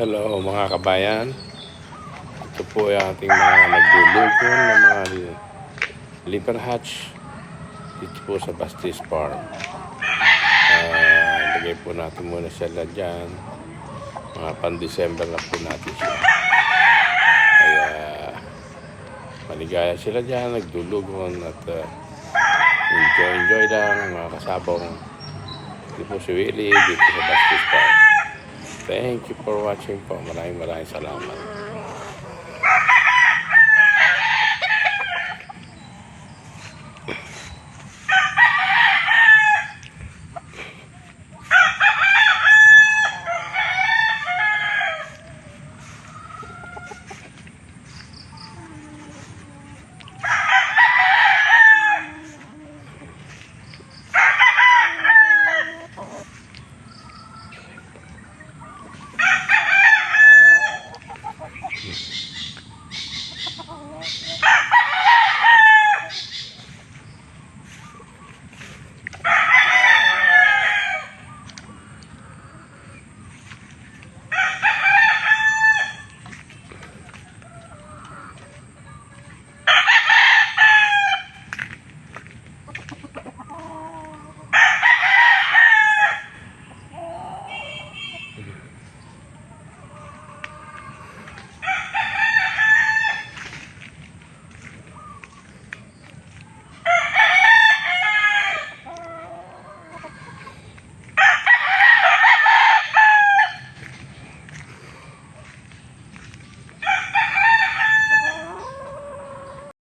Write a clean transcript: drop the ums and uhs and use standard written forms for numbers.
Hello mga kabayan. Ito po ay ating mga naglulugon ng mga liver hatch dito po sa Bastis Farm. Lagay po natin muna sila dyan. Mga pan-December na po natin siya. Kaya maligaya sila dyan, naglulugon at enjoy lang mga kasabong. Dito po si Willie dito sa Bastis Farm. Thank you for watching po. Maraming salamat.